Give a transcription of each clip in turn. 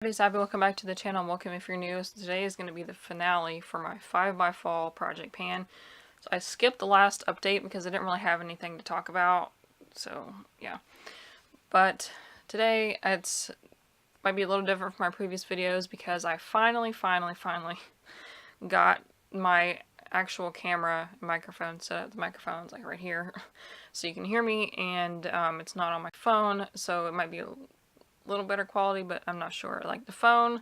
Happy, welcome back to the channel, and welcome if you're new. So today is going to be the finale for my 5x Fall project pan. So I skipped the last update because I didn't really have anything to talk about, so yeah. But today it's might be a little different from my previous videos because I finally got my actual camera and microphone set up. The microphone's like right here so you can hear me, and it's not on my phone, so it might be a little better quality, but I'm not sure. Like, the phone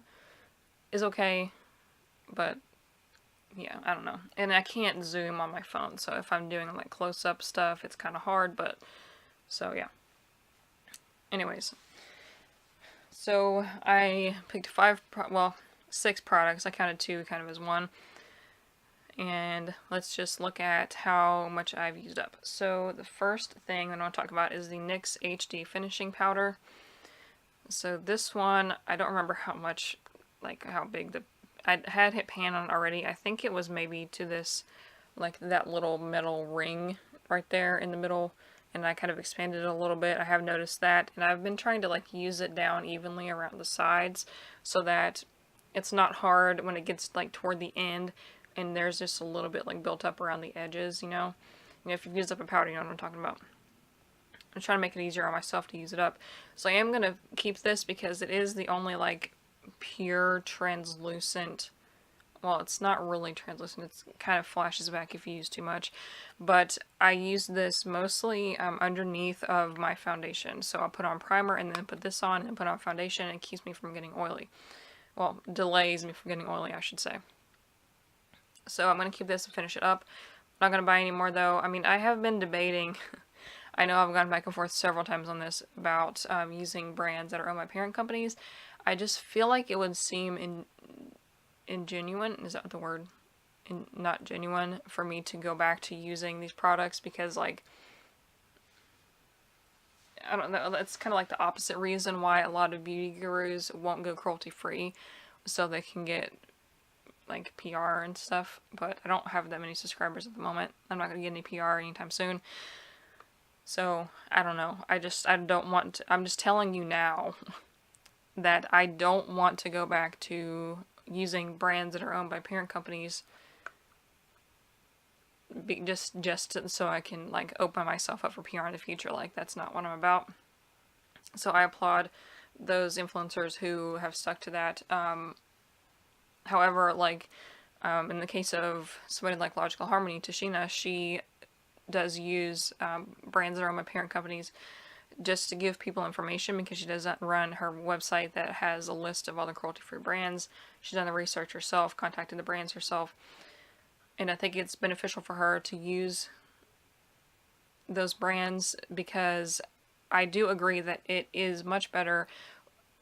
is okay, but yeah, I don't know. And I can't zoom on my phone, so if I'm doing like close-up stuff, it's kind of hard, but so yeah. Anyways, so I picked 6 products. I counted 2 kind of as one. And let's just look at how much I've used up. So the first thing I want to talk about is the NYX HD finishing powder. So this one, I don't remember how much, like how big I had hit pan on it already. I think it was maybe to this, like that little metal ring right there in the middle, and I kind of expanded it a little bit. I have noticed that, and I've been trying to like use it down evenly around the sides so that it's not hard when it gets like toward the end and there's just a little bit like built up around the edges, you know? And if you've used up a powder, you know what I'm talking about. I'm trying to make it easier on myself to use it up. So I am going to keep this because it is the only like pure translucent, well, it's not really translucent, it kind of flashes back if you use too much, but I use this mostly underneath of my foundation. So I'll put on primer and then put this on and put on foundation, and it keeps me from getting oily. Well, delays me from getting oily, I should say. So I'm going to keep this and finish it up. I'm not going to buy any more though. I mean, I have been debating I know I've gone back and forth several times on this about using brands that are owned by parent companies. I just feel like it would seem ingenuine, is that the word? Not genuine, for me to go back to using these products because, like, I don't know, that's kind of like the opposite reason why a lot of beauty gurus won't go cruelty free, so they can get like PR and stuff, but I don't have that many subscribers at the moment. I'm not going to get any PR anytime soon. So, I don't know. I don't want to, I'm just telling you now that I don't want to go back to using brands that are owned by parent companies just so I can, like, open myself up for PR in the future. Like, that's not what I'm about. So I applaud those influencers who have stuck to that. However, like, in the case of somebody like Logical Harmony, Tashina, she does use brands that are owned by parent companies just to give people information because she doesn't run her website that has a list of all the cruelty-free brands. She's done the research herself, contacted the brands herself, and I think it's beneficial for her to use those brands because I do agree that it is much better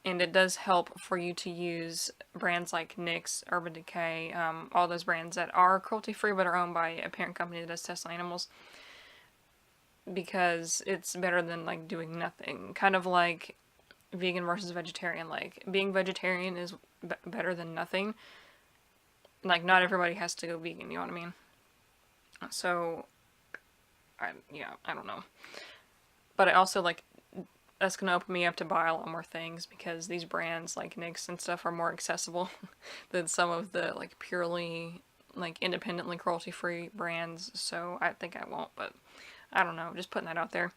and it does help for you to use brands like NYX, Urban Decay, all those brands that are cruelty-free but are owned by a parent company that does tests on animals, because it's better than like doing nothing. Kind of like vegan versus vegetarian. Like, being vegetarian is better than nothing. Like, not everybody has to go vegan, you know what I mean? So, I don't know. But I also, like, that's going to open me up to buy a lot more things because these brands like NYX and stuff are more accessible than some of the like purely like independently cruelty-free brands. So I think I won't, but I don't know, just putting that out there.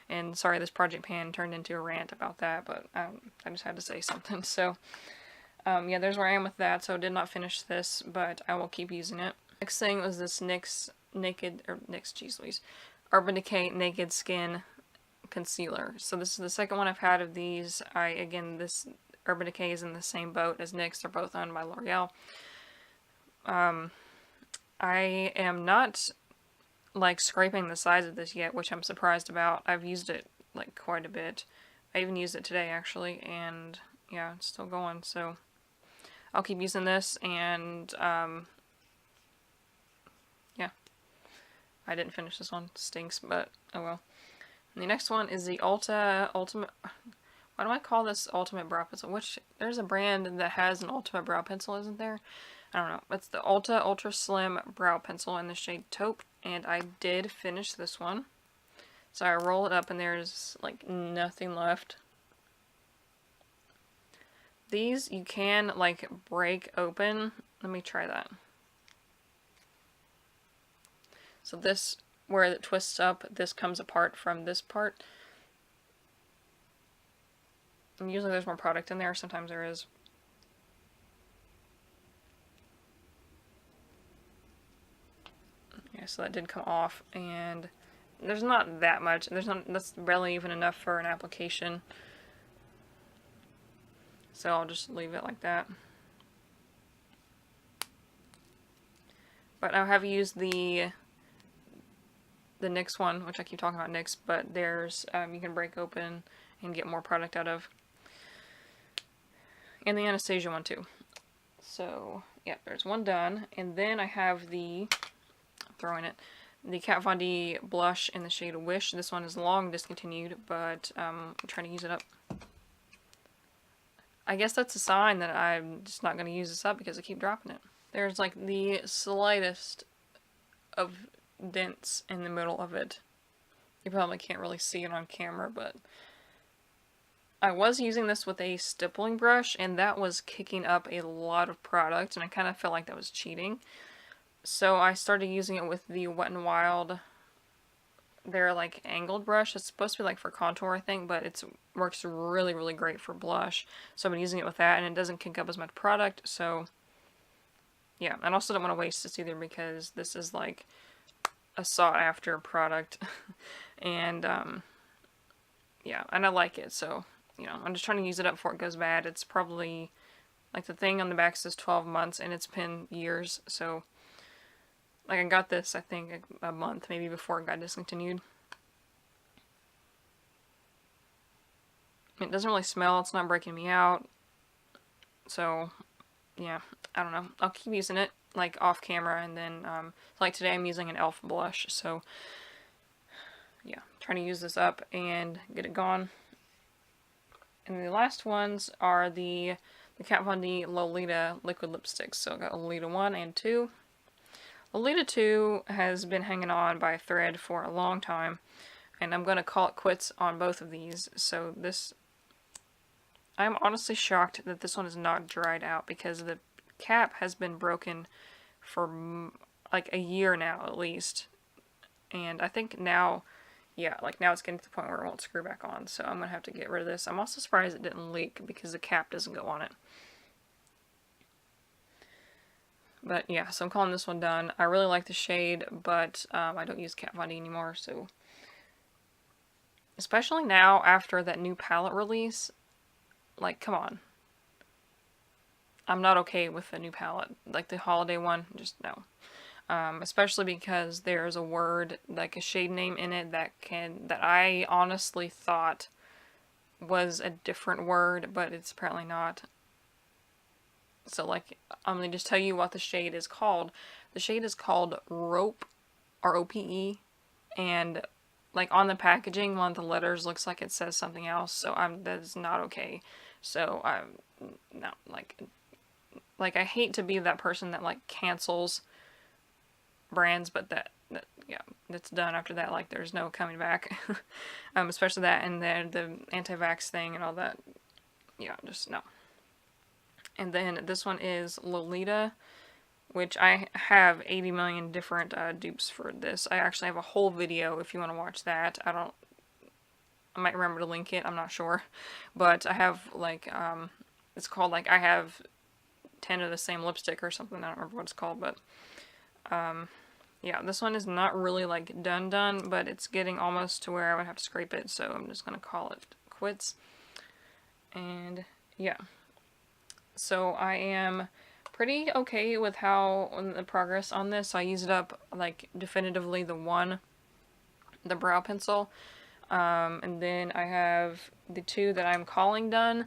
And sorry this project pan turned into a rant about that, but I just had to say something. So yeah, there's where I am with that. So I did not finish this, but I will keep using it. Next thing was this NYX Urban Decay Naked Skin Concealer. So this is the second one I've had of these. Again, this Urban Decay is in the same boat as NYX. They're both owned by L'Oreal. I am not like scraping the sides of this yet, which I'm surprised about. I've used it like quite a bit. I even used it today actually, and yeah, it's still going. So I'll keep using this, and yeah, I didn't finish this one. It stinks, but oh well. And the next one is the Ultimate. Why do I call this Ultimate Brow Pencil? There's a brand that has an Ultimate Brow Pencil, isn't there? I don't know. It's the Ultra Slim Brow Pencil in the shade Taupe, and I did finish this one. So I roll it up and there's like nothing left. these you can like break open. Let me try that. So this, where it twists up, this comes apart from this part. And usually there's more product in there, sometimes there is. Yeah, so that did come off, and there's not that much. That's barely even enough for an application. So I'll just leave it like that. But I have used the NYX one, which I keep talking about NYX, but there's, you can break open and get more product out of. And the Anastasia one too. So, yeah, there's one done. And then I have the, I'm throwing it, the Kat Von D blush in the shade Wish. This one is long discontinued, but I'm trying to use it up. I guess that's a sign that I'm just not going to use this up because I keep dropping it. There's like the slightest of dents in the middle of it. You probably can't really see it on camera, but I was using this with a stippling brush, and that was kicking up a lot of product, and I kind of felt like that was cheating. So I started using it with the Wet n Wild, their like angled brush. It's supposed to be like for contour, I think, but it works really, really great for blush. So I've been using it with that, and it doesn't kick up as much product, so yeah. I also don't want to waste this either because this is like a sought after product. And yeah, and I like it, so you know, I'm just trying to use it up before it goes bad. It's probably, like, the thing on the back says 12 months, and it's been years, so, like, I got this, I think, a month, maybe before it got discontinued. It doesn't really smell, it's not breaking me out, so, yeah, I don't know. I'll keep using it, like, off camera, and then, like today I'm using an e.l.f. blush, so, yeah, trying to use this up and get it gone. And the last ones are the Kat Von D Lolita liquid lipsticks. So I got Lolita 1 and 2. Lolita 2 has been hanging on by a thread for a long time, and I'm going to call it quits on both of these. So this, I'm honestly shocked that this one is not dried out because the cap has been broken for like a year now at least. And I think now, yeah, like now it's getting to the point where it won't screw back on, so I'm going to have to get rid of this. I'm also surprised it didn't leak because the cap doesn't go on it. But yeah, so I'm calling this one done. I really like the shade, but I don't use Kat Von D anymore, so... Especially now, after that new palette release, like, come on. I'm not okay with the new palette. Like, the holiday one, just no. Especially because there's a word, like a shade name in it that I honestly thought was a different word, but it's apparently not. So like, I'm going to just tell you what the shade is called. The shade is called Rope, R-O-P-E, and like on the packaging, one of the letters looks like it says something else, so that is not okay. So no, like I hate to be that person that like cancels brands, but that yeah, that's done after that. Like, there's no coming back. Especially that and then the anti-vax thing and all that. Yeah, just no. And then this one is Lolita, which I have 80 million different dupes for this. I actually have a whole video if you want to watch that. I might remember to link it, I'm not sure. But I have like, it's called like, I have 10 of the same lipstick or something. I don't remember what it's called, but yeah, this one is not really like done, but it's getting almost to where I would have to scrape it, so I'm just going to call it quits. And yeah, so I am pretty okay with the progress on this. I used up like definitively the brow pencil, and then I have the 2 that I'm calling done,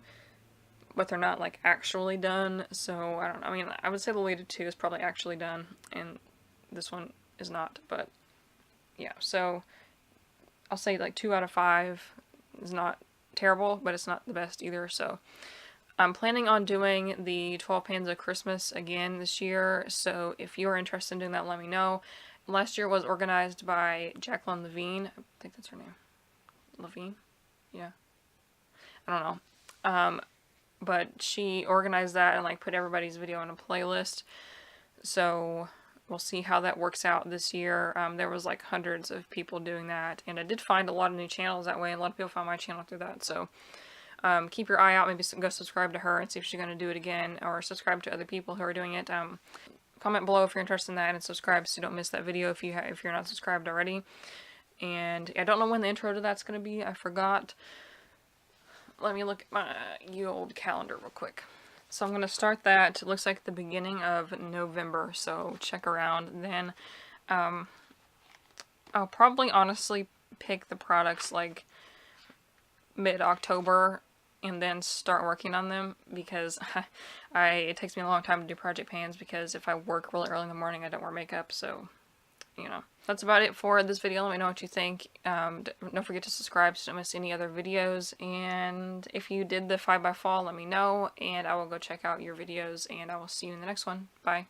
but they're not like actually done, so I don't know. I mean, I would say the Lolita 2 is probably actually done, and this one is not, but yeah, so I'll say like 2 out of 5 is not terrible, but it's not the best either. So I'm planning on doing the 12 Pans of Christmas again this year, so if you're interested in doing that, let me know. Last year was organized by Jacqueline Levine. I think that's her name. Levine? Yeah. I don't know. but she organized that and like put everybody's video in a playlist. So we'll see how that works out this year. There was like hundreds of people doing that, and I did find a lot of new channels that way, and a lot of people found my channel through that. So keep your eye out. Maybe go subscribe to her and see if she's going to do it again, or subscribe to other people who are doing it. Comment below if you're interested in that, and subscribe so you don't miss that video if you're not subscribed already. And I don't know when the intro to that's going to be. I forgot. Let me look at my old calendar real quick. So I'm going to start that. It looks like the beginning of November, so check around then. I'll probably honestly pick the products like mid-October and then start working on them, because it takes me a long time to do project pans, because if I work really early in the morning I don't wear makeup. So you know, that's about it for this video. Let me know what you think. Don't forget to subscribe so you don't miss any other videos, and if you did the 5x fall, let me know and I will go check out your videos, and I will see you in the next one. Bye.